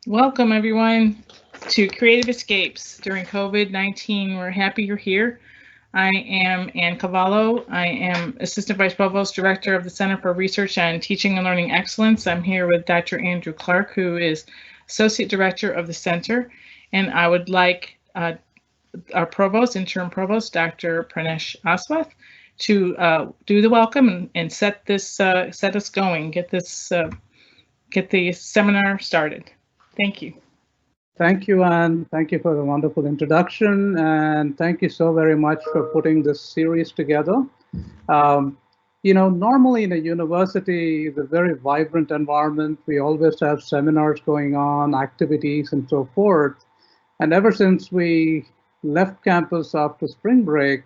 Welcome, everyone, to Creative Escapes during COVID-19. We're happy you're here. I am Ann Cavallo. I am Assistant Vice Provost Director of the Center for Research and Teaching and Learning Excellence. I'm here with Dr. Andrew Clark, who is Associate Director of the Center. And I would like our Provost, Interim Provost, Dr. Pranesh Aswath, to do the welcome and set us going, get the seminar started. Thank you. Thank you, Anne. Thank you for the wonderful introduction, and thank you so very much for putting this series together. Normally in a university, it's a very vibrant environment. We always have seminars going on, activities, and so forth. And ever since we left campus after spring break,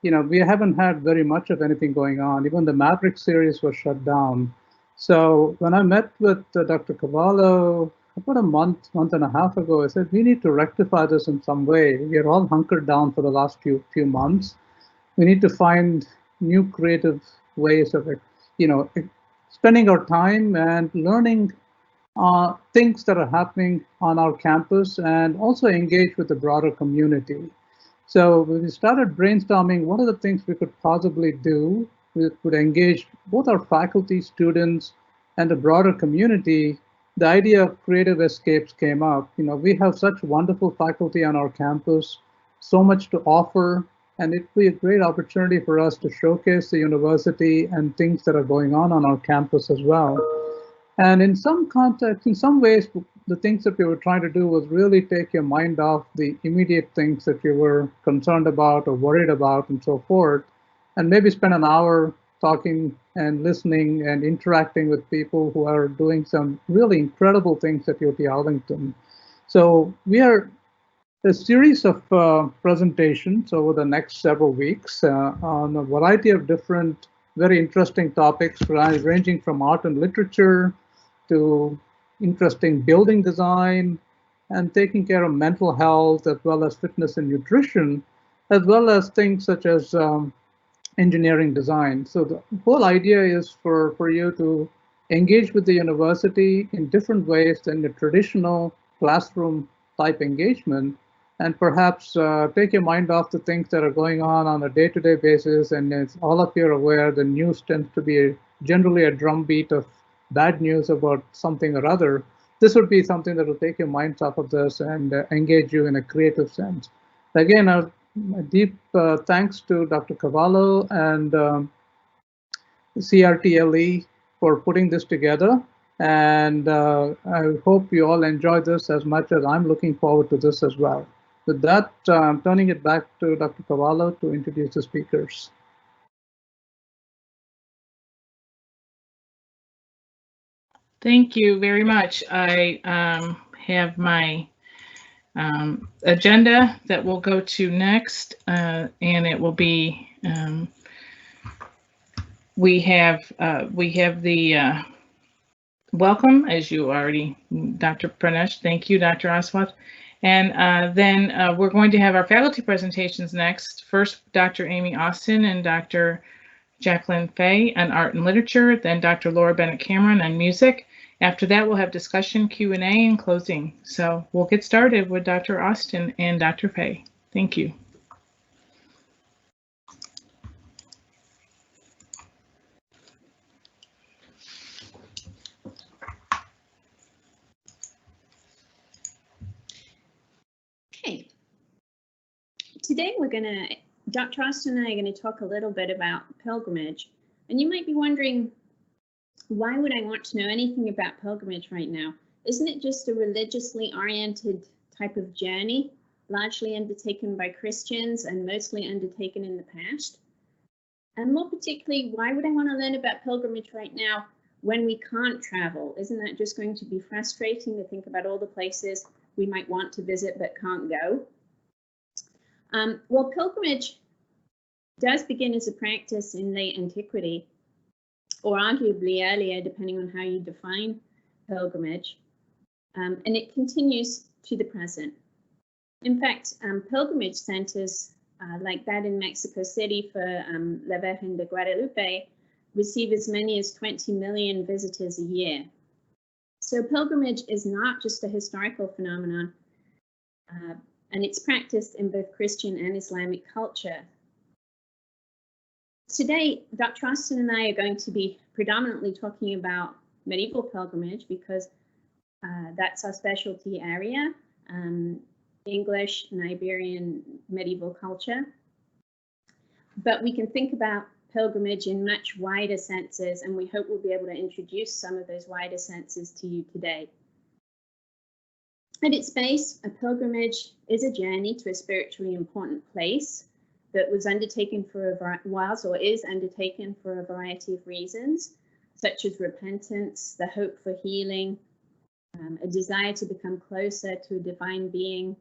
we haven't had very much of anything going on. Even the Maverick series was shut down. So when I met with Dr. Cavallo about a month and a half ago, I said, we need to rectify this in some way. We are all hunkered down for the last few months. We need to find new creative ways of, spending our time and learning things that are happening on our campus and also engage with the broader community. So we started brainstorming what are the things we could possibly do. We could engage both our faculty, students, and the broader community. The idea of creative escapes came up. We have such wonderful faculty on our campus, so much to offer, and it'd be a great opportunity for us to showcase the university and things that are going on our campus as well. And in some context, in some ways, the things that we were trying to do was really take your mind off the immediate things that you were concerned about or worried about and so forth, and maybe spend an hour talking and listening and interacting with people who are doing some really incredible things at UT Arlington. So we are a series of presentations over the next several weeks on a variety of different, very interesting topics, ranging from art and literature to interesting building design and taking care of mental health, as well as fitness and nutrition, as well as things such as engineering design. So the whole idea is for you to engage with the university in different ways than the traditional classroom type engagement, and perhaps take your mind off the things that are going on a day-to-day basis. And as all of you are aware, the news tends to be generally a drumbeat of bad news about something or other. This would be something that will take your minds off of this and engage you in a creative sense. Again, a deep thanks to Dr. Cavallo and CRTLE for putting this together. And I hope you all enjoy this as much as I'm looking forward to this as well. With that, I'm turning it back to Dr. Cavallo to introduce the speakers. Thank you very much. I have my agenda that we'll go to next, and it will be we have the welcome, as you already, Dr. Pranesh. Thank you, Dr. Aswath. And then we're going to have our faculty presentations next. First, Dr. Amy Austin and Dr. Jacqueline Fay on art and literature, then Dr. Laura Bennett Cameron on music. After that, we'll have discussion, Q&A, and closing. So we'll get started with Dr. Austin and Dr. Fay. Thank you. Okay. Today Dr. Austin and I are going to talk a little bit about pilgrimage. And you might be wondering, why would I want to know anything about pilgrimage right now? Isn't it just a religiously oriented type of journey, largely undertaken by Christians and mostly undertaken in the past? And more particularly, why would I want to learn about pilgrimage right now when we can't travel? Isn't that just going to be frustrating to think about all the places we might want to visit but can't go? Well, pilgrimage does begin as a practice in late antiquity, or arguably earlier, depending on how you define pilgrimage, and it continues to the present. In fact, pilgrimage centers like that in Mexico City for La Virgen de Guadalupe receive as many as 20 million visitors a year. So pilgrimage is not just a historical phenomenon, and it's practiced in both Christian and Islamic culture. Today, Dr. Austin and I are going to be predominantly talking about medieval pilgrimage because that's our specialty area, English and Iberian medieval culture. But we can think about pilgrimage in much wider senses, and we hope we'll be able to introduce some of those wider senses to you today. At its base, a pilgrimage is a journey to a spiritually important place that was undertaken for or is undertaken for a variety of reasons, such as repentance, the hope for healing, a desire to become closer to a divine being,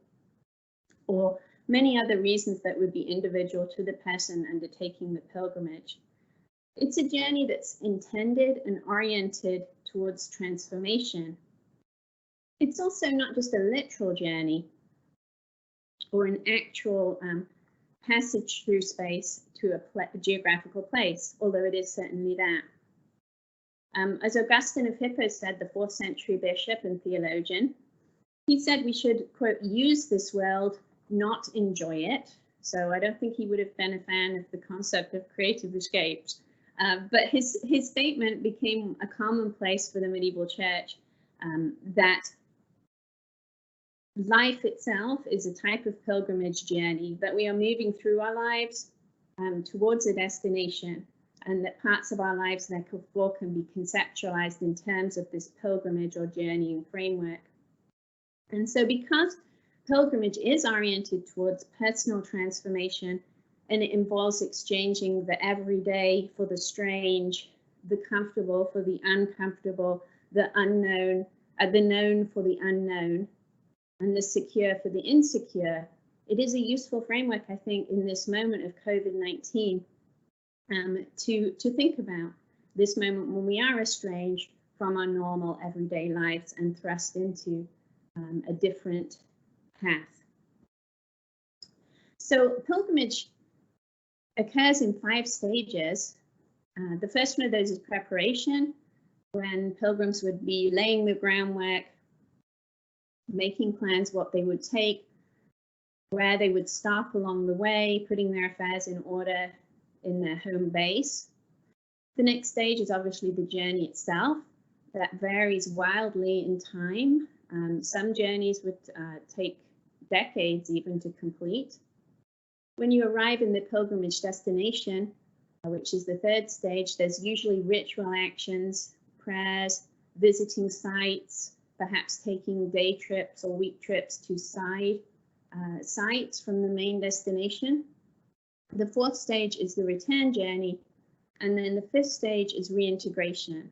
or many other reasons that would be individual to the person undertaking the pilgrimage. It's a journey that's intended and oriented towards transformation. It's also not just a literal journey or an actual passage through space to a geographical place, although it is certainly that. As Augustine of Hippo said, the 4th century bishop and theologian, he said we should, quote, use this world, not enjoy it. So I don't think he would have been a fan of the concept of creative escapes. But his statement became a commonplace for the medieval church, that life itself is a type of pilgrimage journey, that we are moving through our lives towards a destination, and that parts of our lives therefore can be conceptualized in terms of this pilgrimage or journeying framework. And so because pilgrimage is oriented towards personal transformation, and it involves exchanging the everyday for the strange, the comfortable for the uncomfortable, the unknown, the known for the unknown, and the secure for the insecure, it is a useful framework, I think, in this moment of COVID-19 to think about this moment when we are estranged from our normal everyday lives and thrust into a different path. So pilgrimage occurs in 5 stages. The first one of those is preparation, when pilgrims would be laying the groundwork, making plans what they would take, where they would stop along the way, putting their affairs in order in their home base. The next stage is obviously the journey itself. That varies wildly in time. Some journeys would take decades even to complete. When you arrive in the pilgrimage destination, which is the 3rd stage, there's usually ritual actions, prayers, visiting sites, perhaps taking day trips or week trips to side sites from the main destination. The 4th stage is the return journey, and then the 5th stage is reintegration.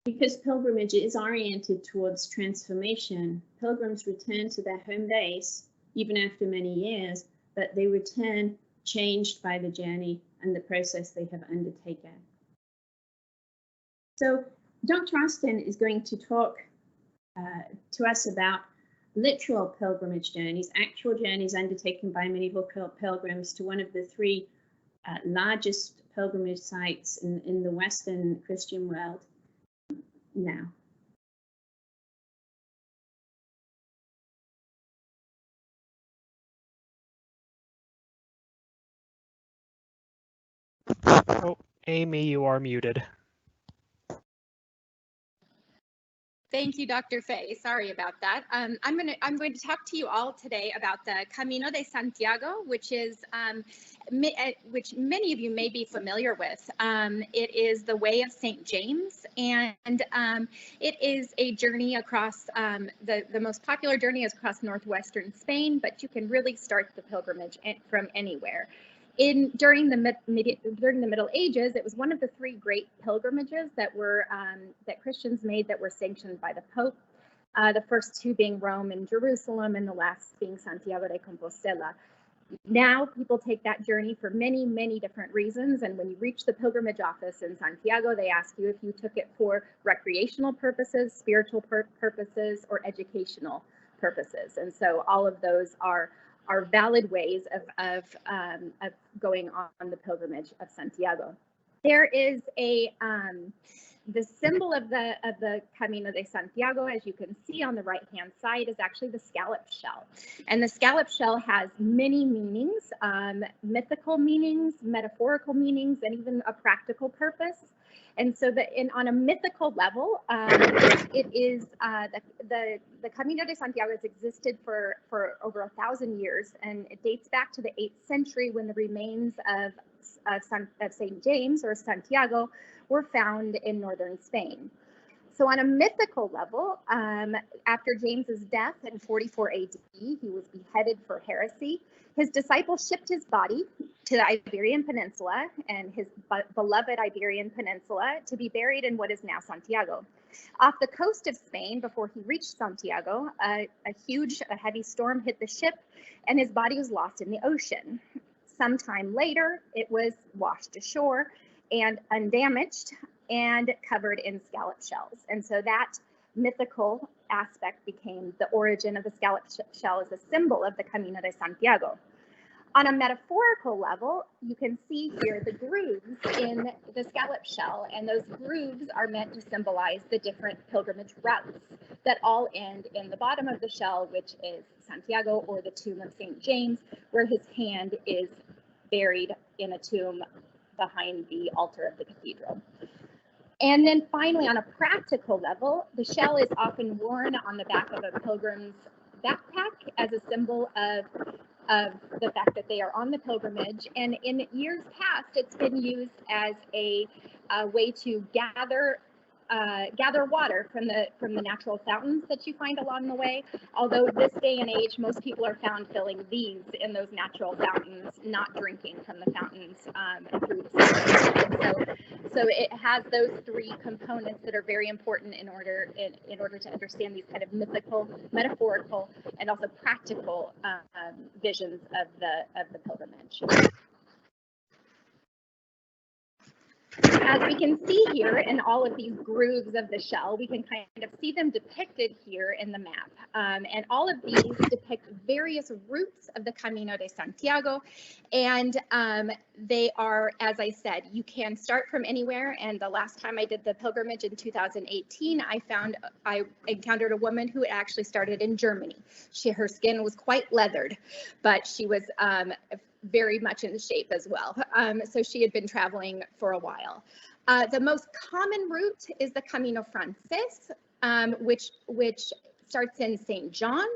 Because pilgrimage is oriented towards transformation, pilgrims return to their home base even after many years, but they return changed by the journey and the process they have undertaken. So Dr. Austin is going to talk to us about literal pilgrimage journeys, actual journeys undertaken by medieval pilgrims to one of the 3 largest pilgrimage sites in the Western Christian world now. Oh, Amy, you are muted. Thank you, Dr. Fay. Sorry about that. I'm going to talk to you all today about the Camino de Santiago, which many of you may be familiar with. It is the Way of St. James, and it is a journey across the most popular journey is across northwestern Spain, but you can really start the pilgrimage from anywhere. During the Middle Ages, it was one of the 3 great pilgrimages that Christians made that were sanctioned by the Pope. The first 2 being Rome and Jerusalem, and the last being Santiago de Compostela. Now people take that journey for many, many different reasons, and when you reach the pilgrimage office in Santiago, they ask you if you took it for recreational purposes, spiritual purposes, or educational purposes. And so all of those are valid ways of going on the pilgrimage of Santiago. There is the symbol of the Camino de Santiago, as you can see on the right-hand side, is actually the scallop shell. And the scallop shell has many meanings, mythical meanings, metaphorical meanings, and even a practical purpose. And so on a mythical level, it is the Camino de Santiago has existed for over 1,000 years, and it dates back to the 8th century when the remains of St. James or Santiago were found in northern Spain. So on a mythical level, after James's death in 44 AD, he was beheaded for heresy. His disciples shipped his body to the Iberian Peninsula and his beloved Iberian Peninsula to be buried in what is now Santiago. Off the coast of Spain, before he reached Santiago, a heavy storm hit the ship and his body was lost in the ocean. Sometime later, it was washed ashore and undamaged and covered in scallop shells. And so that mythical aspect became the origin of the scallop shell as a symbol of the Camino de Santiago. On a metaphorical level, you can see here the grooves in the scallop shell, and those grooves are meant to symbolize the different pilgrimage routes that all end in the bottom of the shell, which is Santiago, or the tomb of St. James, where his hand is buried in a tomb behind the altar of the cathedral. And then finally, on a practical level, the shell is often worn on the back of a pilgrim's backpack as a symbol of the fact that they are on the pilgrimage. And in years past, it's been used as a way to gather water from the natural fountains that you find along the way. Although this day and age, most people are found filling these in those natural fountains, not drinking from the fountains through the so it has those three components that are very important in order to understand these kind of mythical, metaphorical, and also practical visions of the pilgrimage. As we can see here in all of these grooves of the shell, we can kind of see them depicted here in the map. And all of these depict various routes of the Camino de Santiago. And they are, as I said, you can start from anywhere. And the last time I did the pilgrimage in 2018, I encountered a woman who actually started in Germany. Her skin was quite leathered, but she was very much in shape as well. So she had been traveling for a while. The most common route is the Camino Frances, which starts in St. John,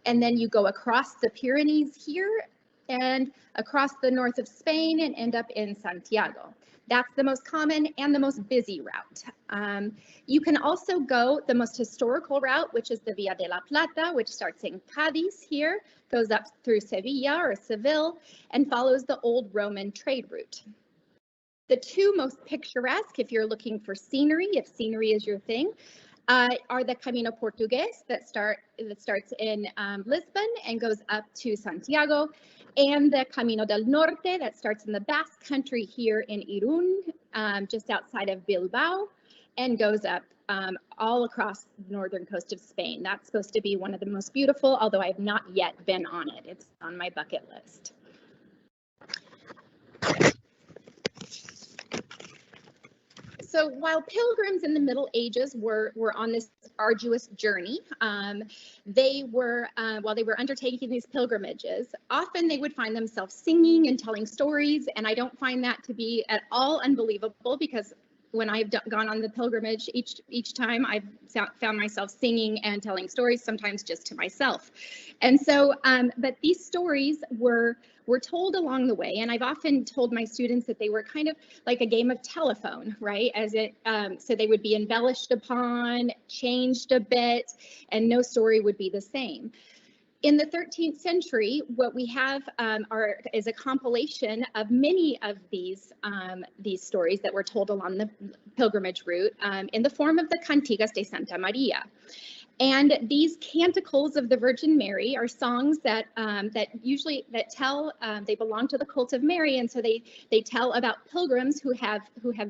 and then you go across the Pyrenees here and across the north of Spain and end up in Santiago. That's the most common and the most busy route. You can also go the most historical route, which is the Via de la Plata, which starts in Cadiz here, goes up through Sevilla or Seville, and follows the old Roman trade route. The two most picturesque, if you're looking for scenery, if scenery is your thing, are the Camino Portugues that starts in Lisbon and goes up to Santiago, and the Camino del Norte that starts in the Basque Country here in Irún, just outside of Bilbao, and goes up all across the northern coast of Spain. That's supposed to be one of the most beautiful, although I've not yet been on it. It's on my bucket list. So while pilgrims in the Middle Ages were on this arduous journey, while they were undertaking these pilgrimages, often they would find themselves singing and telling stories. And I don't find that to be at all unbelievable, because when I've gone on the pilgrimage, each time I've found myself singing and telling stories, sometimes just to myself. And so, but these stories were told along the way, and I've often told my students that they were kind of like a game of telephone, right? So they would be embellished upon, changed a bit, and no story would be the same. In the 13th century, what we have is a compilation of many of these stories that were told along the pilgrimage route in the form of the Cantigas de Santa Maria. And these canticles of the Virgin Mary are songs that tell they belong to the cult of Mary, and so they tell about pilgrims who have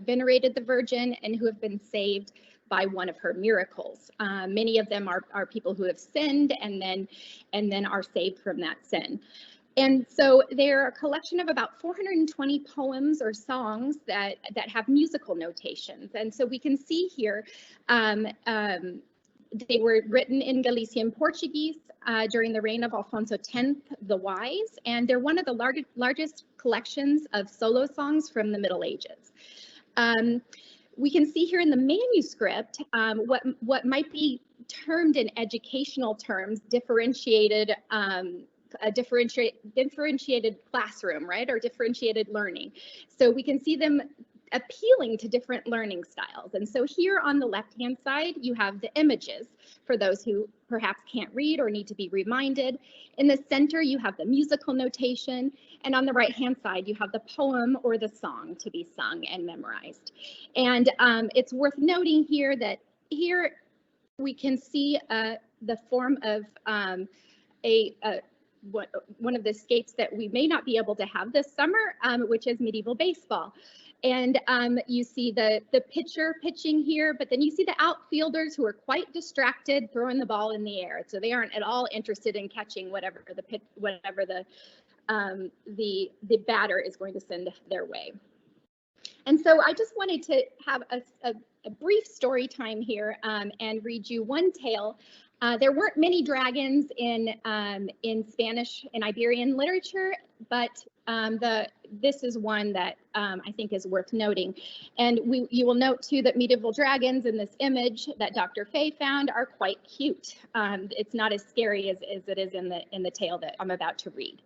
venerated the Virgin and who have been saved by one of her miracles. Many of them are people who have sinned and then are saved from that sin. And so they're a collection of about 420 poems or songs that have musical notations. And so we can see here, they were written in Galician Portuguese during the reign of Alfonso X the Wise, and they're one of the largest collections of solo songs from the Middle Ages. We can see here in the manuscript what might be termed in educational terms differentiated a differentiated classroom, right, or differentiated learning. So we can see them appealing to different learning styles. And so here on the left-hand side, you have the images for those who perhaps can't read or need to be reminded. In the center, you have the musical notation. And on the right-hand side, you have the poem or the song to be sung and memorized. And it's worth noting here that here we can see the form of one of the escapes that we may not be able to have this summer, which is medieval baseball. And you see the pitcher pitching here, but then you see the outfielders who are quite distracted throwing the ball in the air. So they aren't at all interested in catching whatever the batter is going to send their way. And so I just wanted to have a brief story time here and read you one tale. There weren't many dragons in Spanish and Iberian literature, but this is one that I think is worth noting. And you will note too that medieval dragons in this image that Dr. Fay found are quite cute. It's not as scary as it is in the tale that I'm about to read.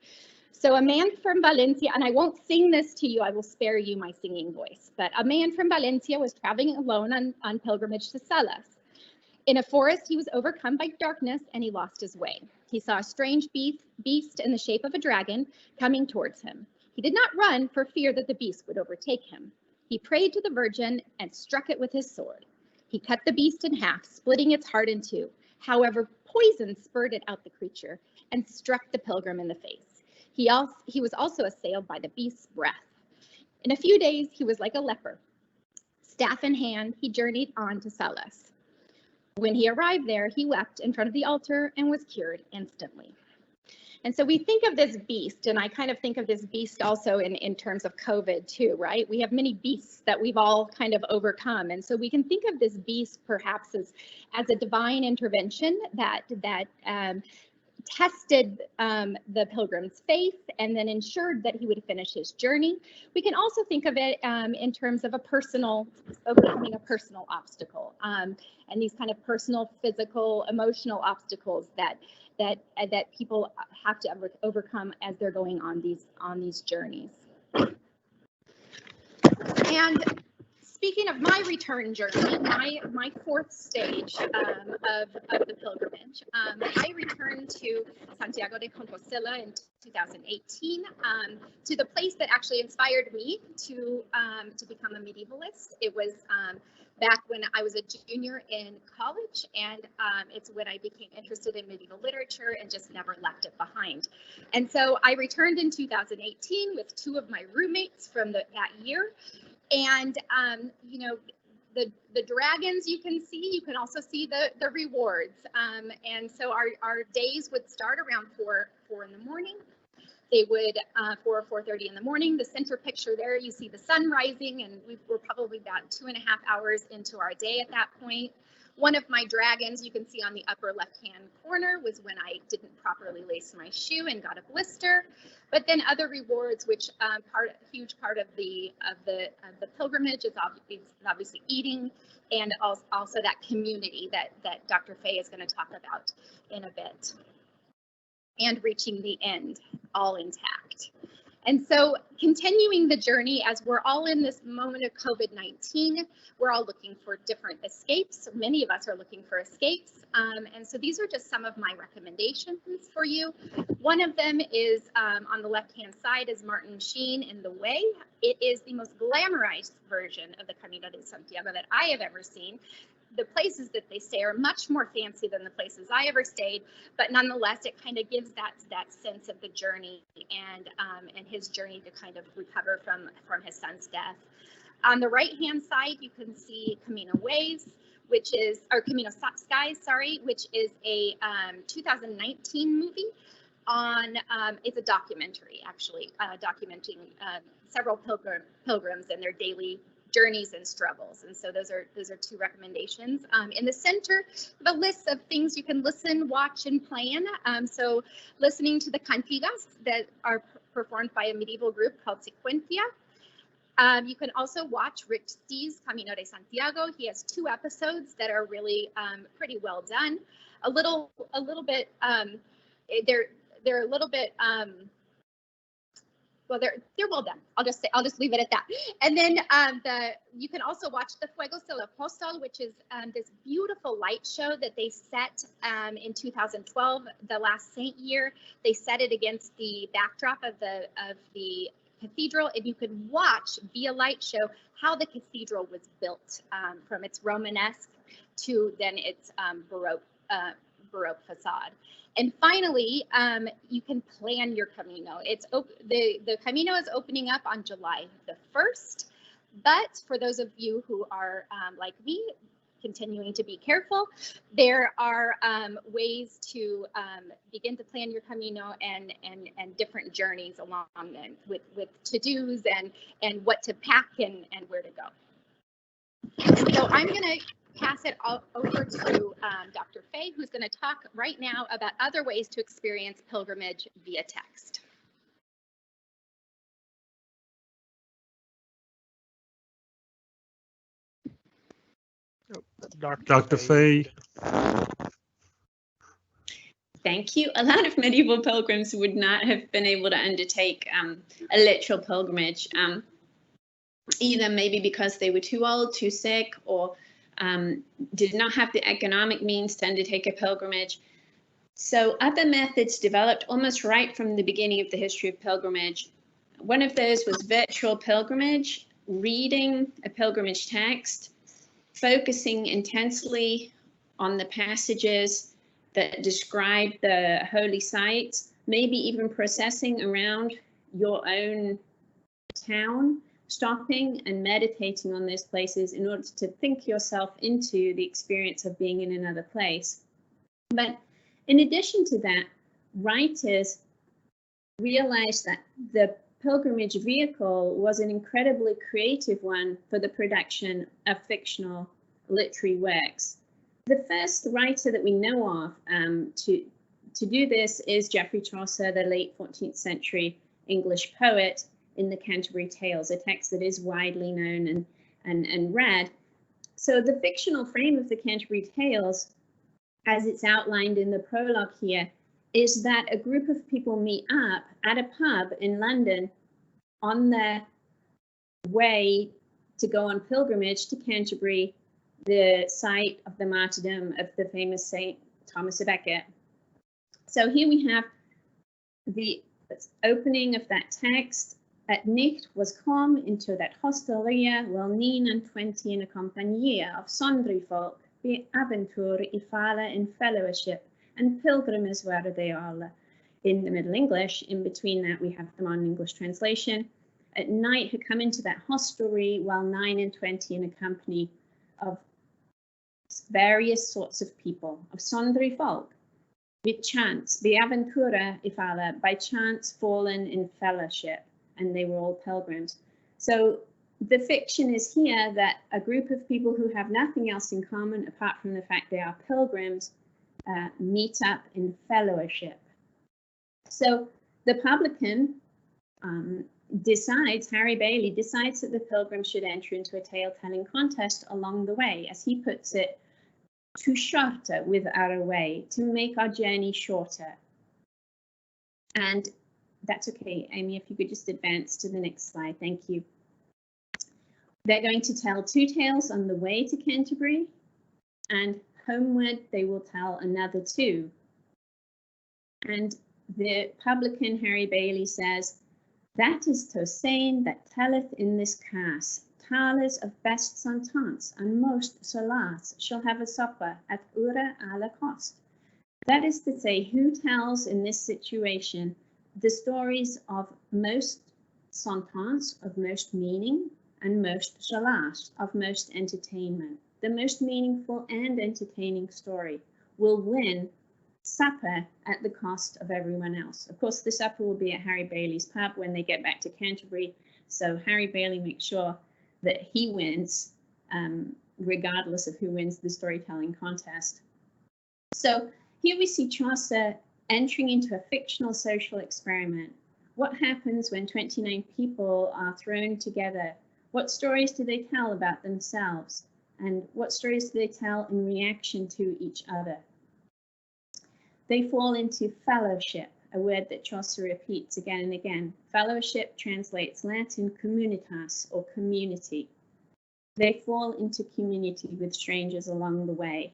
So a man from Valencia, and I won't sing this to you, I will spare you my singing voice, but a man from Valencia was traveling alone on pilgrimage to Salas. In a forest, he was overcome by darkness and he lost his way. He saw a strange beast in the shape of a dragon coming towards him. He did not run for fear that the beast would overtake him. He prayed to the Virgin and struck it with his sword. He cut the beast in half, splitting its heart in two. However, poison spurted out the creature and struck the pilgrim in the face. He was also assailed by the beast's breath. In a few days, he was like a leper. Staff in hand, he journeyed on to Salas. When he arrived there, he wept in front of the altar and was cured instantly. And so we think of this beast, and I kind of think of this beast also in terms of COVID too, right? We have many beasts that we've all kind of overcome. And so we can think of this beast perhaps as a divine intervention that tested the pilgrim's faith and then ensured that he would finish his journey. We can also think of it in terms of overcoming a personal obstacle, and these kind of personal, physical, emotional obstacles that people have to overcome as they're going on these journeys. And speaking of my return journey, my fourth stage of the pilgrimage, I returned to Santiago de Compostela in 2018 to the place that actually inspired me to become a medievalist. It was back when I was a junior in college, and it's when I became interested in medieval literature and just never left it behind. And so I returned in 2018 with two of my roommates from that year. And, you know, the dragons you can see, you can also see the rewards. And so our days would start around 4 in the morning. They would 4 or 4:30 in the morning. The center picture there, you see the sun rising, and we were probably about 2.5 hours into our day at that point. One of my dragons you can see on the upper left-hand corner was when I didn't properly lace my shoe and got a blister. But then other rewards, which huge part of the pilgrimage is obviously eating, and also that community that Dr. Fay is going to talk about in a bit, and reaching the end all intact. And so continuing the journey, as we're all in this moment of COVID-19, we're all looking for different escapes. Many of us are looking for escapes. And so these are just some of my recommendations for you. One of them is on the left-hand side is Martin Sheen in The Way. It is the most glamorized version of the Camino de Santiago that I have ever seen. The places that they stay are much more fancy than the places I ever stayed, but nonetheless, it kind of gives that sense of the journey and his journey to kind of recover from his son's death. On the right-hand side, you can see Camino Skies, which is a 2019 movie on, it's a documentary actually, documenting several pilgrims and their daily journeys and struggles. And so those are two recommendations. In the center, the list of things you can listen, watch, and plan. So listening to the cantigas that are performed by a medieval group called Sequentia. You can also watch Rich Steve's Camino de Santiago. He has 2 episodes that are really pretty well done. A little bit, they're a little bit, well, they're well done. I'll just leave it at that. And then you can also watch the Fuegos del Apóstol, which is this beautiful light show that they set in 2012, the last Saint year. They set it against the backdrop of the cathedral, and you could watch via light show how the cathedral was built from its Romanesque to then its Baroque facade. And finally, you can plan your Camino. The Camino is opening up on July the 1st, but for those of you who are like me, continuing to be careful, there are ways to begin to plan your Camino and different journeys along with to-dos and what to pack and where to go. So I'm going to pass it over to Dr. Fay, who's going to talk right now about other ways to experience pilgrimage via text. Dr. Fay. Thank you. A lot of medieval pilgrims would not have been able to undertake a literal pilgrimage, either maybe because they were too old, too sick, or did not have the economic means to undertake a pilgrimage. So other methods developed almost right from the beginning of the history of pilgrimage. One of those was virtual pilgrimage, reading a pilgrimage text, focusing intensely on the passages that describe the holy sites, maybe even processing around your own town, stopping and meditating on those places in order to think yourself into the experience of being in another place. But in addition to that, writers realized that the pilgrimage vehicle was an incredibly creative one for the production of fictional literary works. The first writer that we know of to do this is Geoffrey Chaucer, the late 14th century English poet, in the Canterbury Tales, a text that is widely known and read. So the fictional frame of the Canterbury Tales, as it's outlined in the prologue here, is that a group of people meet up at a pub in London on their way to go on pilgrimage to Canterbury, the site of the martyrdom of the famous Saint Thomas a Becket. So here we have the opening of that text. At Nicht was come into that hostelria wel 29 in a compagnia of sundry folk, be aventure I fale in fellowship, and pilgrims were they all. In the Middle English, in between that we have the modern English translation. At night had come into that hostelry while 29 in a company of various sorts of people, of sundry folk, with chance, the aventura I fale, by chance fallen in fellowship, and they were all pilgrims. So the fiction is here that a group of people who have nothing else in common apart from the fact they are pilgrims meet up in fellowship. So the publican Harry Bailey decides that the pilgrim should enter into a tale-telling contest along the way, as he puts it, to shorter with our way, to make our journey shorter. And that's okay, Amy, if you could just advance to the next slide, thank you. They're going to tell 2 tales on the way to Canterbury, and homeward they will tell another 2. And the publican Harry Bailey says, that is to saying that telleth in this case, tales of best sentence and most solace shall have a supper at ura a la cost. That is to say, who tells in this situation the stories of most sentence, of most meaning, and most solace, of most entertainment. The most meaningful and entertaining story will win supper at the cost of everyone else. Of course, the supper will be at Harry Bailey's pub when they get back to Canterbury. So Harry Bailey makes sure that he wins, regardless of who wins the storytelling contest. So here we see Chaucer entering into a fictional social experiment. What happens when 29 people are thrown together? What stories do they tell about themselves? And what stories do they tell in reaction to each other? They fall into fellowship, a word that Chaucer repeats again and again. Fellowship translates Latin communitas, or community. They fall into community with strangers along the way.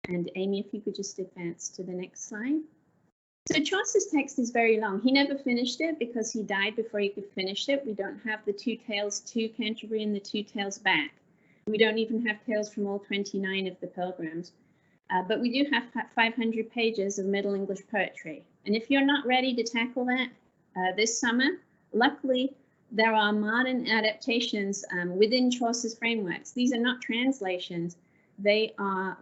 And Amy, if you could just advance to the next slide. So Chaucer's text is very long. He never finished it because he died before he could finish it. We don't have the two tales to Canterbury and the two tales back. We don't even have tales from all 29 of the pilgrims. But we do have 500 pages of Middle English poetry. And if you're not ready to tackle that this summer, luckily there are modern adaptations within Chaucer's frameworks. These are not translations. They are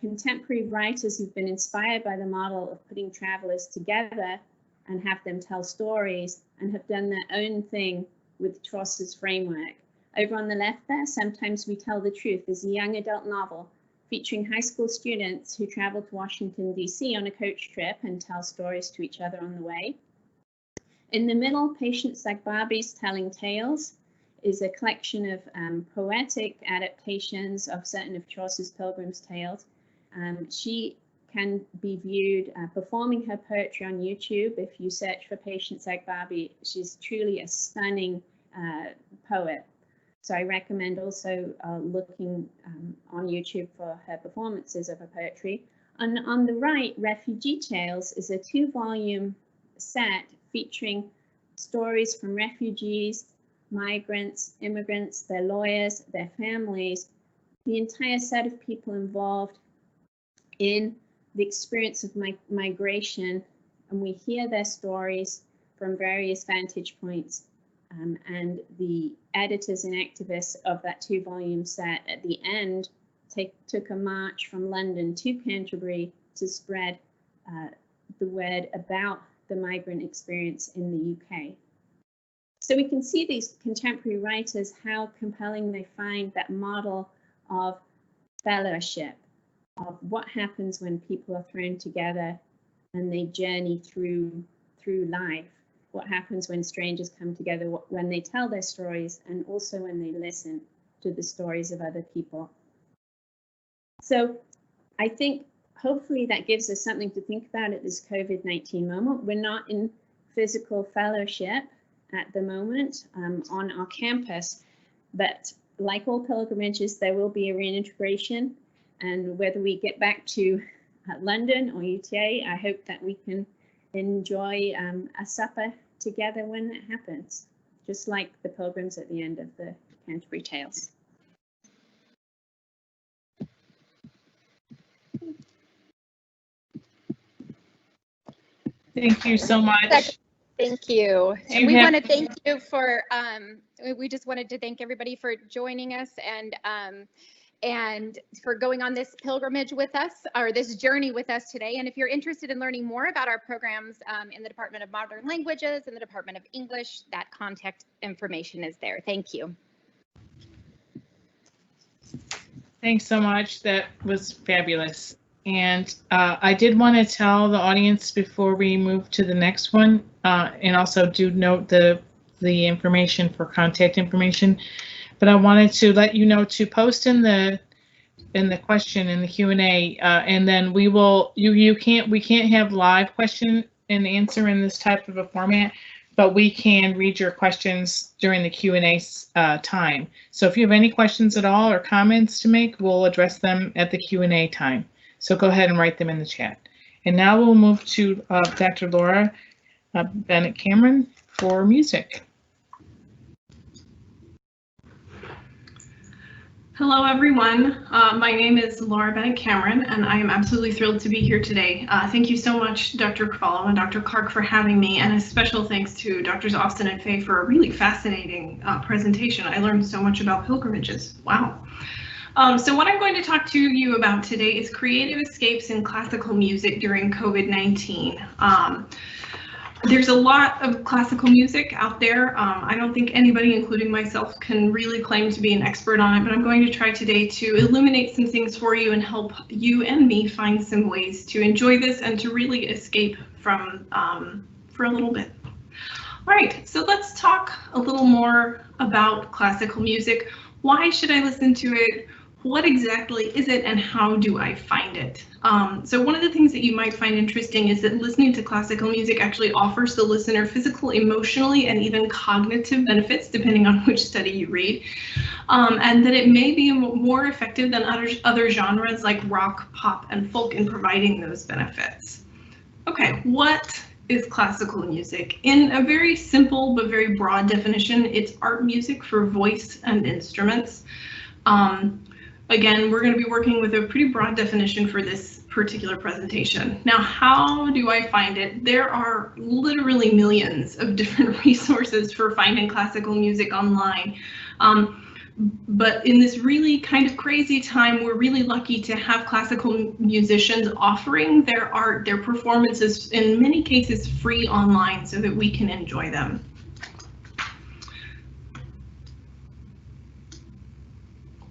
contemporary writers who've been inspired by the model of putting travelers together and have them tell stories and have done their own thing with Chaucer's framework. Over on the left there, Sometimes We Tell the Truth is a young adult novel featuring high school students who travel to Washington, D.C. on a coach trip and tell stories to each other on the way. In the middle, Patience Zagbabi's Telling Tales is a collection of poetic adaptations of certain of Chaucer's Pilgrim's Tales. She can be viewed performing her poetry on YouTube. If you search for Patience Zagbabi, she's truly a stunning poet. So I recommend also looking on YouTube for her performances of her poetry. On the right, Refugee Tales is a 2-volume set featuring stories from refugees, migrants, immigrants, their lawyers, their families, the entire set of people involved in the experience of migration, and we hear their stories from various vantage points. And the editors and activists of that 2-volume set at the end took a march from London to Canterbury to spread the word about the migrant experience in the UK. So we can see these contemporary writers, how compelling they find that model of fellowship, of what happens when people are thrown together and they journey through life. What happens when strangers come together, when they tell their stories, and also when they listen to the stories of other people. So I think hopefully that gives us something to think about at this COVID-19 moment. We're not in physical fellowship at the moment on our campus, but like all pilgrimages, there will be a reintegration. And whether we get back to London or UTA, I hope that we can enjoy a supper together when that happens, just like the pilgrims at the end of the Canterbury Tales. Thank you so much. Thank you. And we want to thank you for, we just wanted to thank everybody for joining us and for going on this pilgrimage with us, or this journey with us today. And if you're interested in learning more about our programs in the Department of Modern Languages and the Department of English, that contact information is there. Thank you. Thanks so much. That was fabulous. And I did want to tell the audience before we move to the next one, and also do note the information for contact information. But I wanted to let you know to post in the question in the Q&A, and then we will. We can't have live question and answer in this type of a format, but we can read your questions during the Q&A time. So if you have any questions at all or comments to make, we'll address them at the Q&A time. So go ahead and write them in the chat. And now we'll move to Dr. Laura Bennett Cameron for music. Hello, everyone. My name is Laura Bennett Cameron, and I am absolutely thrilled to be here today. Thank you so much, Dr. Cavallo and Dr. Clark, for having me, and a special thanks to Drs. Austin and Fay for a really fascinating presentation. I learned so much about pilgrimages. Wow. So what I'm going to talk to you about today is creative escapes in classical music during COVID-19. There's a lot of classical music out there. I don't think anybody, including myself, can really claim to be an expert on it, but I'm going to try today to illuminate some things for you and help you and me find some ways to enjoy this and to really escape from for a little bit. All right, so let's talk a little more about classical music. Why should I listen to it? What exactly is it and how do I find it? So one of the things that you might find interesting is that listening to classical music actually offers the listener physical, emotionally, and even cognitive benefits, depending on which study you read, and that it may be more effective than other genres like rock, pop, and folk in providing those benefits. Okay, what is classical music? In a very simple but very broad definition, it's art music for voice and instruments. Again, we're going to be working with a pretty broad definition for this particular presentation. Now, how do I find it? There are literally millions of different resources for finding classical music online. But in this really kind of crazy time, we're really lucky to have classical musicians offering their art, their performances, in many cases free online so that we can enjoy them.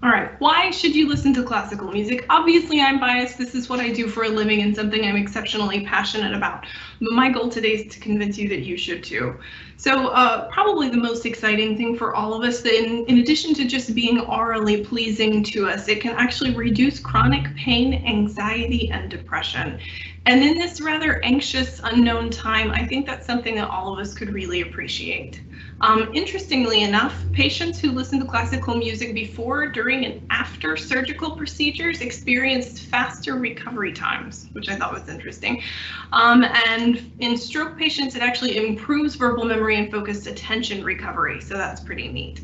All right, why should you listen to classical music? Obviously, I'm biased. This is what I do for a living and something I'm exceptionally passionate about. But my goal today is to convince you that you should too. So probably the most exciting thing for all of us, that in addition to just being aurally pleasing to us, it can actually reduce chronic pain, anxiety, and depression. And in this rather anxious, unknown time, I think that's something that all of us could really appreciate. Interestingly enough, patients who listen to classical music before, during, and after surgical procedures experienced faster recovery times, which I thought was interesting. And in stroke patients, it actually improves verbal memory and focused attention recovery, so that's pretty neat.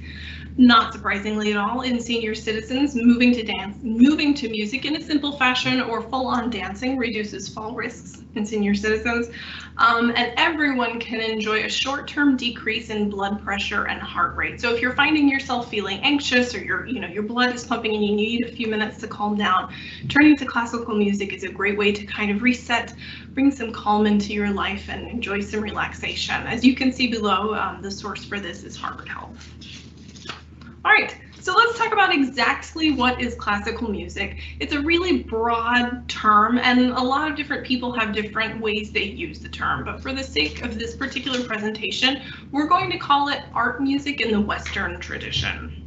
Not surprisingly at all, in senior citizens, moving to music in a simple fashion or full-on dancing reduces fall risks in senior citizens, and everyone can enjoy a short-term decrease in blood pressure and heart rate. So if you're finding yourself feeling anxious, or your blood is pumping and you need a few minutes to calm down, turning to classical music is a great way to kind of reset, bring some calm into your life, and enjoy some relaxation. As you can see below, the source for this is Harvard Health. All right, so let's talk about exactly what is classical music. It's a really broad term, and a lot of different people have different ways they use the term, but for the sake of this particular presentation, we're going to call it art music in the Western tradition.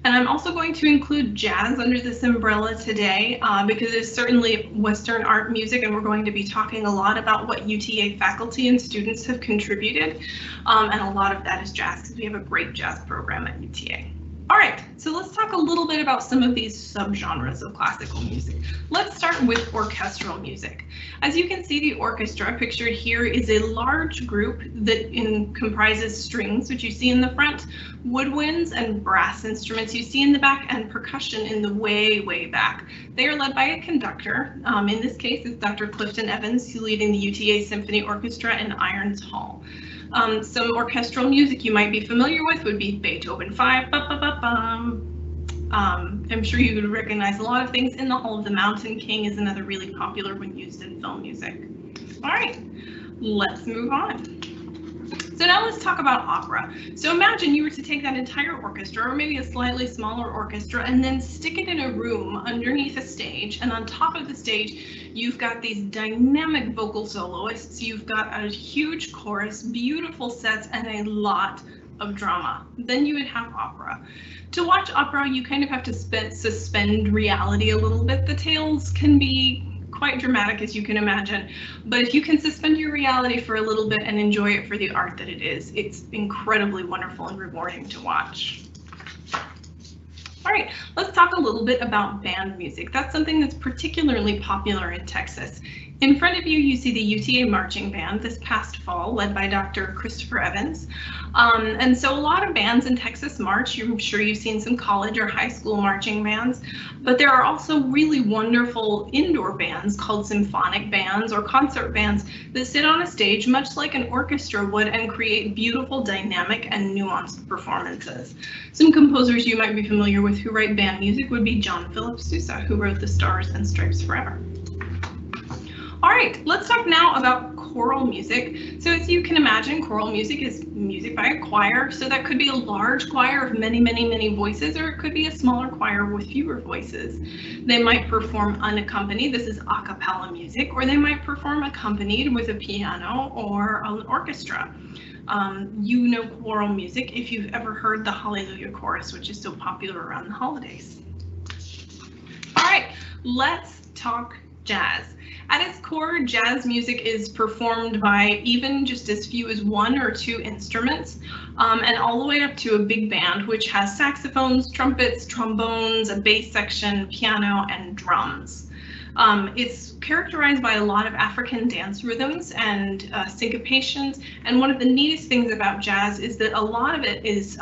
And I'm also going to include jazz under this umbrella today because it's certainly Western art music, and we're going to be talking a lot about what UTA faculty and students have contributed. And a lot of that is jazz because we have a great jazz program at UTA. All right, so let's talk a little bit about some of these subgenres of classical music. Let's start with orchestral music. As you can see, the orchestra pictured here is a large group that comprises strings, which you see in the front, woodwinds and brass instruments you see in the back, and percussion in the way back. They are led by a conductor. In this case, it's Dr. Clifton Evans, who's leading the UTA Symphony Orchestra in Irons Hall. Some orchestral music you might be familiar with would be Beethoven 5. I'm sure you would recognize a lot of things. In the Hall of the Mountain King is another really popular one used in film music. All right, let's move on. So now let's talk about opera. So imagine you were to take that entire orchestra, or maybe a slightly smaller orchestra, and then stick it in a room underneath a stage, and on top of the stage you've got these dynamic vocal soloists, you've got a huge chorus, beautiful sets, and a lot of drama. Then you would have opera. To watch opera, you kind of have to suspend reality a little bit. The tales can be quite dramatic, as you can imagine, but if you can suspend your reality for a little bit and enjoy it for the art that it is, it's incredibly wonderful and rewarding to watch. All right, let's talk a little bit about band music. That's something that's particularly popular in Texas. In front of you, you see the UTA Marching Band this past fall, led by Dr. Christopher Evans. And so a lot of bands in Texas march. I'm sure you've seen some college or high school marching bands, but there are also really wonderful indoor bands called symphonic bands or concert bands that sit on a stage much like an orchestra would and create beautiful, dynamic, and nuanced performances. Some composers you might be familiar with who write band music would be John Philip Sousa, who wrote the Stars and Stripes Forever. All right, let's talk now about choral music. So as you can imagine, choral music is music by a choir. So that could be a large choir of many, many, many voices, or it could be a smaller choir with fewer voices. They might perform unaccompanied, this is a cappella music, or they might perform accompanied with a piano or an orchestra. You know choral music if you've ever heard the Hallelujah Chorus, which is so popular around the holidays. All right, let's talk jazz. At its core, jazz music is performed by even just as few as 1 or 2 instruments, and all the way up to a big band, which has saxophones, trumpets, trombones, a bass section, piano, and drums. It's characterized by a lot of African dance rhythms and syncopations, and one of the neatest things about jazz is that a lot of it is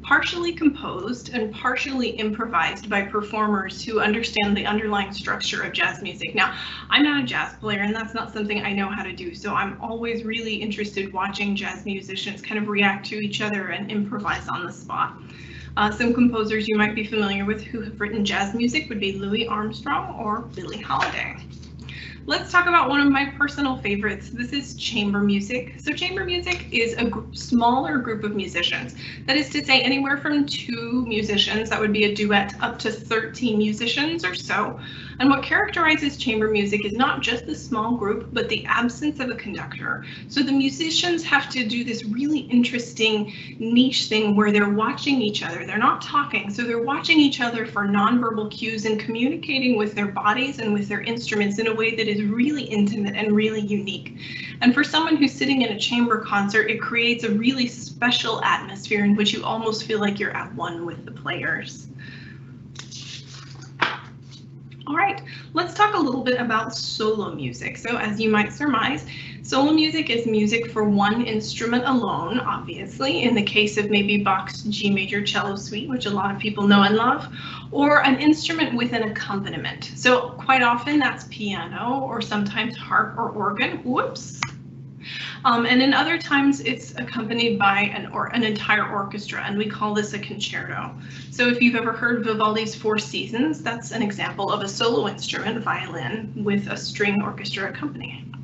partially composed and partially improvised by performers who understand the underlying structure of jazz music. Now, I'm not a jazz player and that's not something I know how to do, so I'm always really interested watching jazz musicians kind of react to each other and improvise on the spot. Some composers you might be familiar with who have written jazz music would be Louis Armstrong or Billie Holiday. Let's talk about one of my personal favorites. This is chamber music. So chamber music is a smaller group of musicians. That is to say anywhere from 2 musicians, that would be a duet, up to 13 musicians or so. And what characterizes chamber music is not just the small group, but the absence of a conductor. So the musicians have to do this really interesting niche thing where they're watching each other. They're not talking, so they're watching each other for nonverbal cues and communicating with their bodies and with their instruments in a way that is really intimate and really unique. And for someone who's sitting in a chamber concert, it creates a really special atmosphere in which you almost feel like you're at one with the players. All right, let's talk a little bit about solo music. So as you might surmise, solo music is music for one instrument alone, obviously, in the case of maybe Bach's G major cello suite, which a lot of people know and love, or an instrument with an accompaniment. So quite often that's piano or sometimes harp or organ, whoops. And in other times it's accompanied by an entire orchestra, and we call this a concerto. So if you've ever heard Vivaldi's Four Seasons, that's an example of a solo instrument, violin, with a string orchestra accompanying.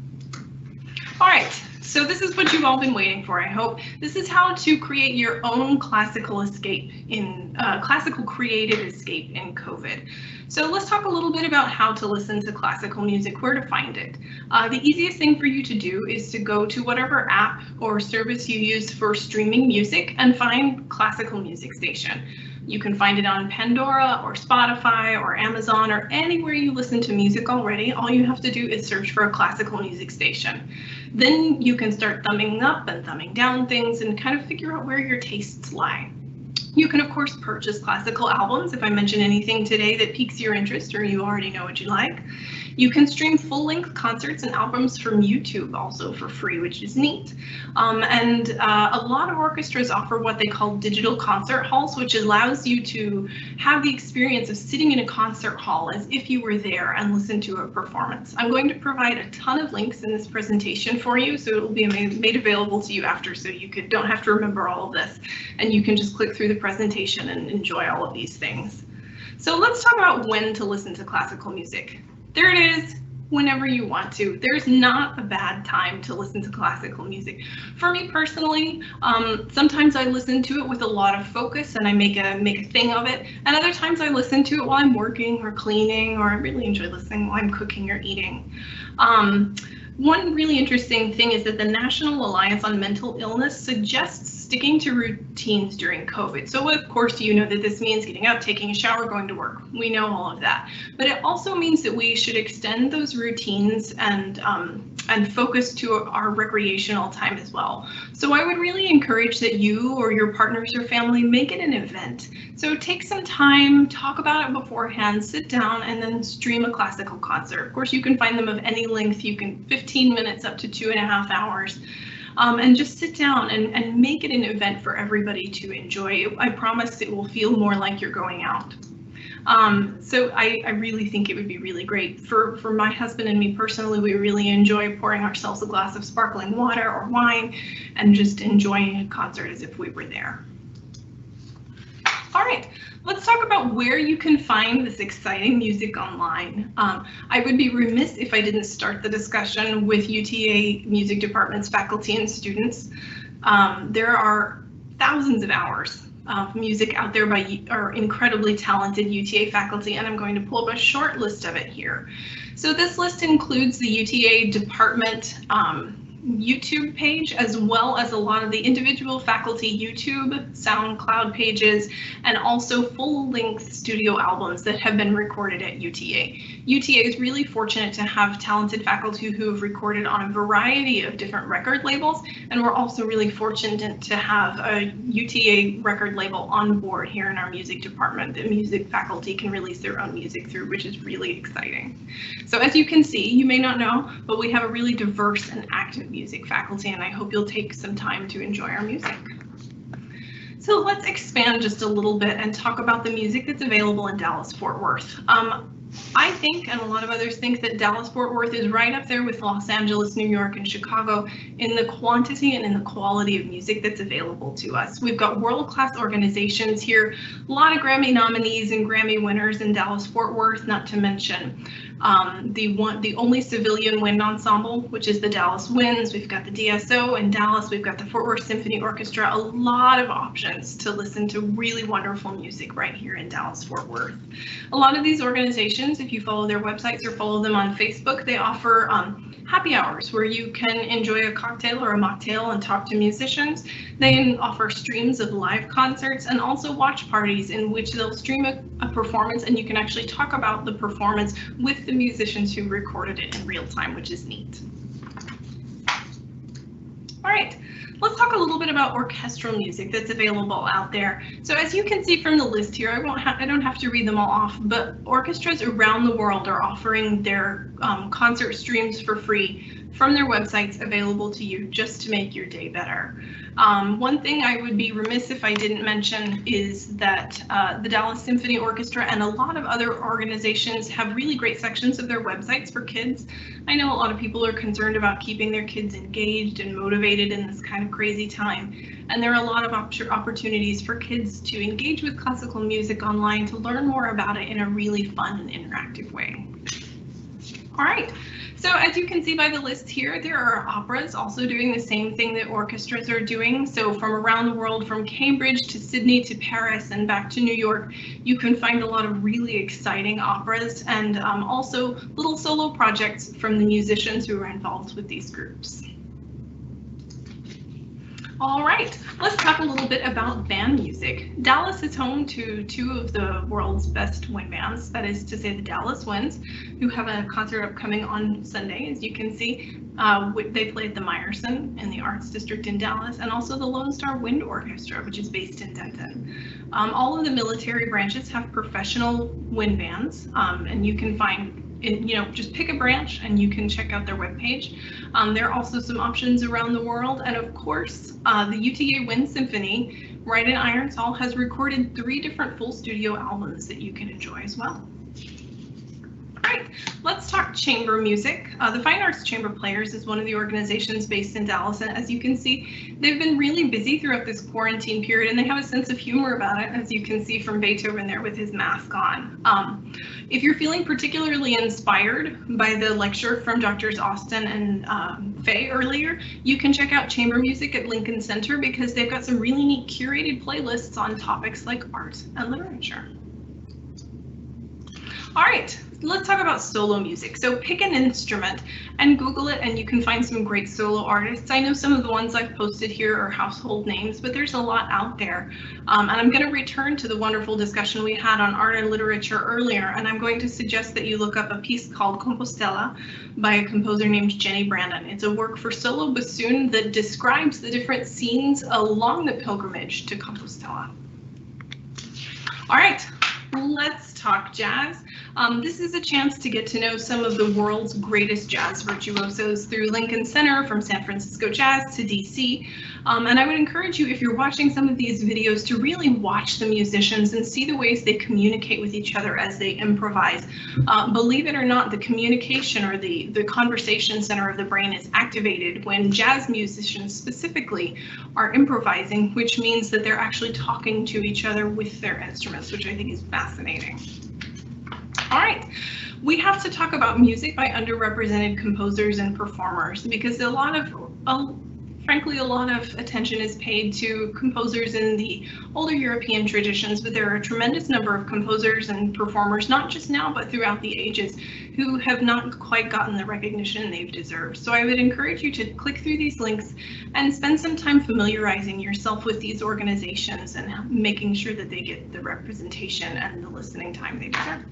All right, so this is what you've all been waiting for, I hope. This is how to create your own classical escape in classical creative escape in COVID. So let's talk a little bit about how to listen to classical music, where to find it. The easiest thing for you to do is to go to whatever app or service you use for streaming music and find classical music station. You can find it on Pandora or Spotify or Amazon or anywhere you listen to music already. All you have to do is search for a classical music station. Then you can start thumbing up and thumbing down things and kind of figure out where your tastes lie. You can, of course, purchase classical albums if I mention anything today that piques your interest or you already know what you like. You can stream full-length concerts and albums from YouTube also for free, which is neat. And a lot of orchestras offer what they call digital concert halls, which allows you to have the experience of sitting in a concert hall as if you were there and listen to a performance. I'm going to provide a ton of links in this presentation for you, so it will be made available to you after, so you don't have to remember all of this, and you can just click through the presentation and enjoy all of these things. So let's talk about when to listen to classical music. There it is, whenever you want to. There's not a bad time to listen to classical music. For me personally, sometimes I listen to it with a lot of focus and I make a thing of it. And other times I listen to it while I'm working or cleaning, or I really enjoy listening while I'm cooking or eating. One really interesting thing is that the National Alliance on Mental Illness suggests sticking to routines during COVID. So of course, you know that this means getting up, taking a shower, going to work. We know all of that. But it also means that we should extend those routines and and focus to our recreational time as well. So I would really encourage that you or your partners or family make it an event. So take some time, talk about it beforehand, sit down, and then stream a classical concert. Of course, you can find them of any length. You can 15 minutes up to 2.5 hours. And just sit down and make it an event for everybody to enjoy. I promise it will feel more like you're going out. So I really think it would be really great. For my husband and me personally, we really enjoy pouring ourselves a glass of sparkling water or wine and just enjoying a concert as if we were there. All right, let's talk about where you can find this exciting music online. I would be remiss if I didn't start the discussion with UTA Music Department's faculty and students. There are thousands of hours of music out there by our incredibly talented UTA faculty, and I'm going to pull up a short list of it here. So this list includes the UTA department YouTube page, as well as a lot of the individual faculty YouTube, SoundCloud pages, and also full-length studio albums that have been recorded at UTA. UTA is really fortunate to have talented faculty who have recorded on a variety of different record labels, and we're also really fortunate to have a UTA record label on board here in our music department that music faculty can release their own music through, which is really exciting. So as you can see, you may not know, but we have a really diverse and active music faculty, and I hope you'll take some time to enjoy our music. So let's expand just a little bit and talk about the music that's available in Dallas-Fort Worth. I think, and a lot of others think, that Dallas-Fort Worth is right up there with Los Angeles, New York, and Chicago in the quantity and in the quality of music that's available to us. We've got world-class organizations here, a lot of Grammy nominees and Grammy winners in Dallas-Fort Worth, not to mention the only civilian wind ensemble, which is the Dallas Winds. We've got the DSO in Dallas. We've got the Fort Worth Symphony Orchestra. A lot of options to listen to really wonderful music right here in Dallas-Fort Worth. A lot of these organizations, if you follow their websites or follow them on Facebook, they offer happy hours where you can enjoy a cocktail or a mocktail and talk to musicians. They offer streams of live concerts and also watch parties in which they'll stream a performance, and you can actually talk about the performance with the musicians who recorded it in real time, which is neat. All right, let's talk a little bit about orchestral music that's available out there. So as you can see from the list here, I don't have to read them all off, but orchestras around the world are offering their concert streams for free from their websites available to you just to make your day better. One thing I would be remiss if I didn't mention is that the Dallas Symphony Orchestra and a lot of other organizations have really great sections of their websites for kids. I know a lot of people are concerned about keeping their kids engaged and motivated in this kind of crazy time, and there are a lot of opportunities for kids to engage with classical music online, to learn more about it in a really fun and interactive way. All right. So as you can see by the list here, there are operas also doing the same thing that orchestras are doing. So from around the world, from Cambridge to Sydney to Paris and back to New York, you can find a lot of really exciting operas and also little solo projects from the musicians who are involved with these groups. All right, let's talk a little bit about band music. Dallas is home to two of the world's best wind bands, that is to say the Dallas Winds, who have a concert upcoming on Sunday. As you can see, they play at the Meyerson in the Arts District in Dallas, and also the Lone Star Wind Orchestra, which is based in Denton. All of the military branches have professional wind bands, and you can find, just pick a branch and you can check out their webpage. There are also some options around the world, and of course, the UTA Wind Symphony right in Irons Hall has recorded 3 different full studio albums that you can enjoy as well. All right, let's talk chamber music. The Fine Arts Chamber Players is one of the organizations based in Dallas, and as you can see, they've been really busy throughout this quarantine period, and they have a sense of humor about it, as you can see from Beethoven there with his mask on. If you're feeling particularly inspired by the lecture from Drs. Austin and Faye earlier, you can check out chamber music at Lincoln Center because they've got some really neat curated playlists on topics like art and literature. All right, let's talk about solo music. So pick an instrument and Google it, and you can find some great solo artists. I know some of the ones I've posted here are household names, but there's a lot out there. And I'm going to return to the wonderful discussion we had on art and literature earlier, and I'm going to suggest that you look up a piece called Compostela by a composer named Jenny Brandon. It's a work for solo bassoon that describes the different scenes along the pilgrimage to Compostela. All right, let's talk jazz. This is a chance to get to know some of the world's greatest jazz virtuosos through Lincoln Center, from San Francisco Jazz to DC. And I would encourage you, if you're watching some of these videos, to really watch the musicians and see the ways they communicate with each other as they improvise. Believe it or not, the communication, or the conversation center of the brain, is activated when jazz musicians specifically are improvising, which means that they're actually talking to each other with their instruments, which I think is fascinating. All right, we have to talk about music by underrepresented composers and performers, because frankly, a lot of attention is paid to composers in the older European traditions, but there are a tremendous number of composers and performers, not just now, but throughout the ages, who have not quite gotten the recognition they've deserved. So I would encourage you to click through these links and spend some time familiarizing yourself with these organizations and making sure that they get the representation and the listening time they deserve.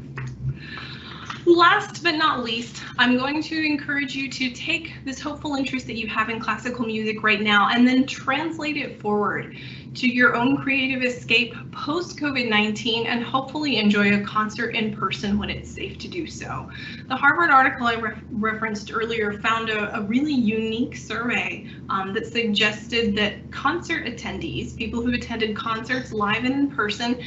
Last but not least, I'm going to encourage you to take this hopeful interest that you have in classical music right now and then translate it forward to your own creative escape post-COVID-19, and hopefully enjoy a concert in person when it's safe to do so. The Harvard article I referenced earlier found a really unique survey that suggested that concert attendees, people who attended concerts live and in person,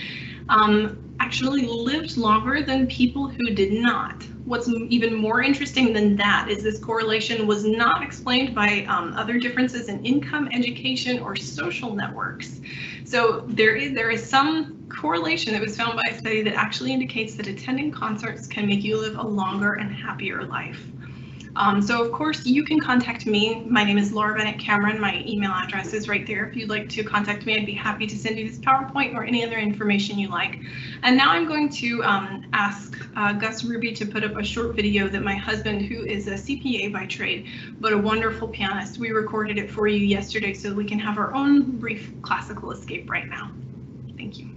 actually lived longer than people who did not. What's even more interesting than that is this correlation was not explained by other differences in income, education, or social networks. So there is some correlation that was found by a study that actually indicates that attending concerts can make you live a longer and happier life. So of course you can contact me. My name is Laura Bennett Cameron. My email address is right there. If you'd like to contact me, I'd be happy to send you this PowerPoint or any other information you like. And now I'm going to ask Gus Ruby to put up a short video that my husband, who is a CPA by trade, but a wonderful pianist, we recorded it for you yesterday so we can have our own brief classical escape right now. Thank you.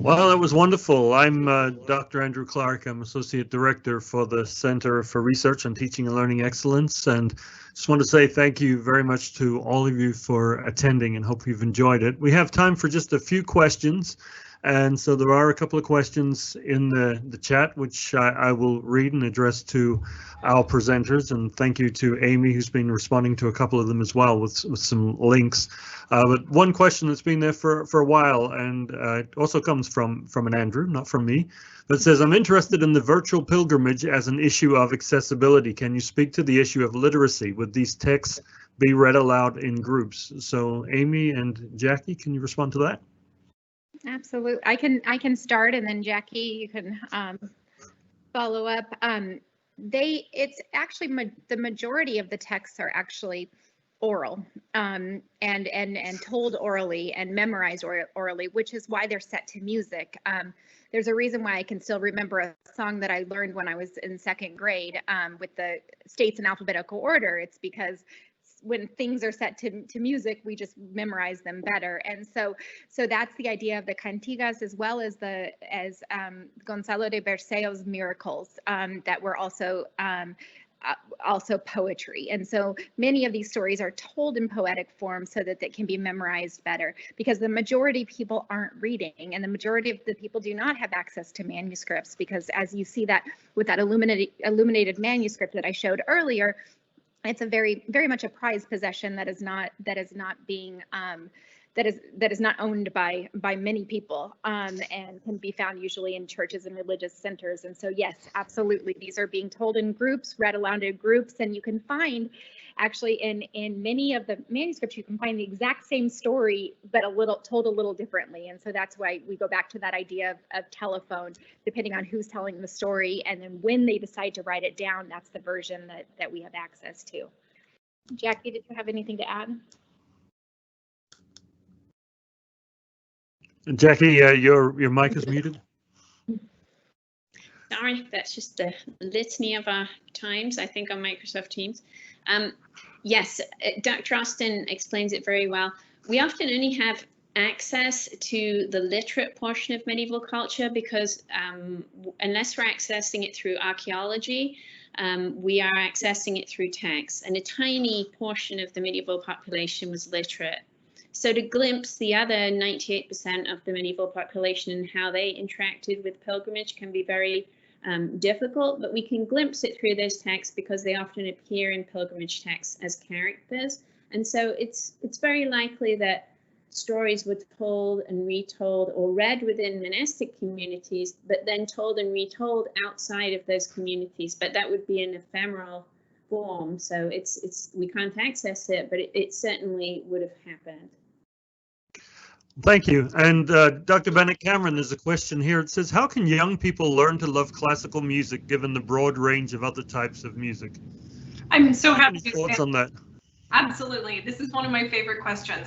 Well, it was wonderful. I'm Dr. Andrew Clark. I'm Associate Director for the Center for Research on Teaching and Learning Excellence, and just want to say thank you very much to all of you for attending and hope you've enjoyed it. We have time for just a few questions, and so there are a couple of questions in the chat which I will read and address to our presenters, and thank you to Amy, who's been responding to a couple of them as well with some links. But one question that's been there for a while, and it also comes from an Andrew, not from me, that says, I'm interested in the virtual pilgrimage as an issue of accessibility. Can you speak to the issue of literacy? Would these texts be read aloud in groups? So Amy and Jackie, can you respond to that? Absolutely. I can start, and then Jackie, you can follow up. It's actually the majority of the texts are actually oral and told orally and memorized orally, which is why they're set to music. There's a reason why I can still remember a song that I learned when I was in second grade with the states in alphabetical order. It's because when things are set to music, we just memorize them better. And so that's the idea of the cantigas, as well as Gonzalo de Berceo's miracles that were also poetry. And so many of these stories are told in poetic form so that they can be memorized better, because the majority of people aren't reading, and the majority of the people do not have access to manuscripts, because as you see that with that illuminated manuscript that I showed earlier, it's a very much a prized possession that is not being that is not owned by many people and can be found usually in churches and religious centers. And so yes, absolutely, these are being told in groups, read aloud in groups, and you can find actually in many of the manuscripts, you can find the exact same story, but told a little differently. And so that's why we go back to that idea of telephone, depending on who's telling the story, and then when they decide to write it down, that's the version that we have access to. Jackie, did you have anything to add? Jackie, your mic is muted. Sorry, that's just the litany of our times, I think, on Microsoft Teams. Yes, Dr. Austin explains it very well. We often only have access to the literate portion of medieval culture because unless we're accessing it through archaeology, we are accessing it through text, and a tiny portion of the medieval population was literate. So to glimpse the other 98% of the medieval population and how they interacted with pilgrimage can be very difficult, but we can glimpse it through those texts because they often appear in pilgrimage texts as characters. And so it's very likely that stories were told and retold or read within monastic communities, but then told and retold outside of those communities, but that would be an ephemeral form. So we can't access it, but it certainly would have happened. Thank you. And Dr. Bennett Cameron, there's a question here. It says, how can young people learn to love classical music given the broad range of other types of music? I'm so happy Any to thoughts on that? Absolutely. This is one of my favorite questions.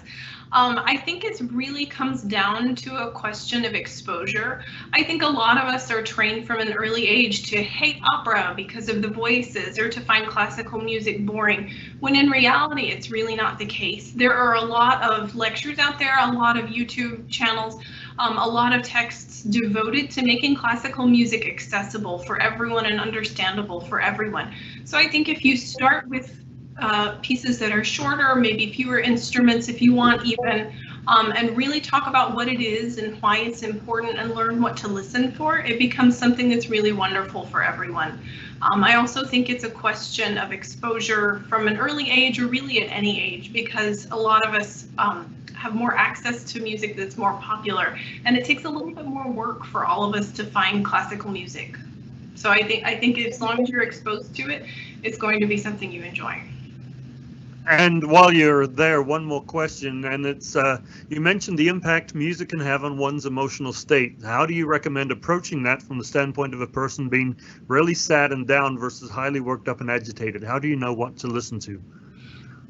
I think it really comes down to a question of exposure. I think a lot of us are trained from an early age to hate opera because of the voices, or to find classical music boring, when in reality, it's really not the case. There are a lot of lectures out there, a lot of YouTube channels, a lot of texts devoted to making classical music accessible for everyone and understandable for everyone. So I think if you start with pieces that are shorter, maybe fewer instruments if you want even, and really talk about what it is and why it's important and learn what to listen for, it becomes something that's really wonderful for everyone. I also think it's a question of exposure from an early age, or really at any age, because a lot of us have more access to music that's more popular, and it takes a little bit more work for all of us to find classical music. So I think as long as you're exposed to it, it's going to be something you enjoy. And while you're there, one more question, and it's you mentioned the impact music can have on one's emotional state. How do you recommend approaching that from the standpoint of a person being really sad and down versus highly worked up and agitated? How do you know what to listen to?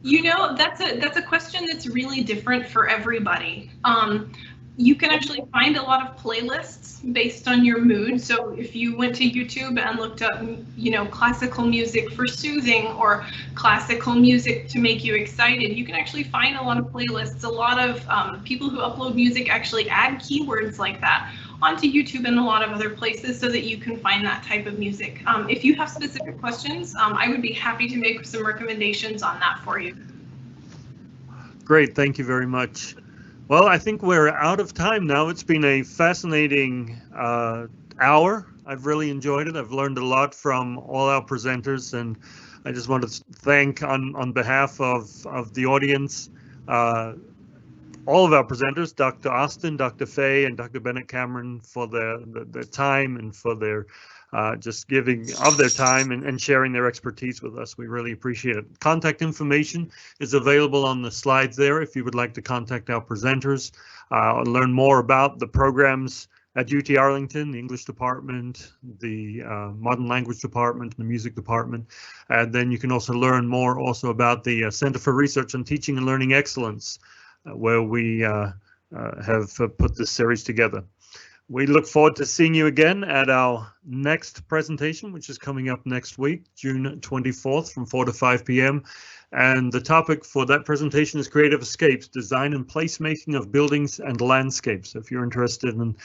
You know, that's a question that's really different for everybody. You can actually find a lot of playlists based on your mood. So if you went to YouTube and looked up, you know, classical music for soothing or classical music to make you excited, you can actually find a lot of playlists. A lot of people who upload music actually add keywords like that onto YouTube and a lot of other places so that you can find that type of music. If you have specific questions, I would be happy to make some recommendations on that for you. Great, thank you very much. Well, I think we're out of time now. It's been a fascinating hour. I've really enjoyed it. I've learned a lot from all our presenters, and I just want to thank on behalf of the audience, all of our presenters, Dr. Austin, Dr. Fay, and Dr. Bennett Cameron, for their time and for their just giving of their time and sharing their expertise with us. We really appreciate it. Contact information is available on the slides there if you would like to contact our presenters, learn more about the programs at UT Arlington, the English department, the Modern Language department, the music department. And then you can also learn more also about the Center for Research on Teaching and Learning Excellence, where we have put this series together. We look forward to seeing you again at our next presentation, which is coming up next week, June 24th from 4 to 5 p.m. And the topic for that presentation is Creative Escapes, Design and Placemaking of Buildings and Landscapes. So if you're interested in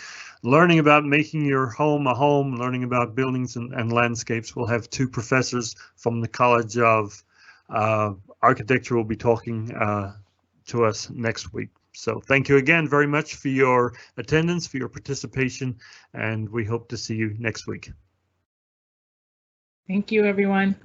learning about making your home a home, learning about buildings and landscapes, we'll have two professors from the College of Architecture will be talking to us next week. So thank you again very much for your attendance, for your participation, and we hope to see you next week. Thank you, everyone.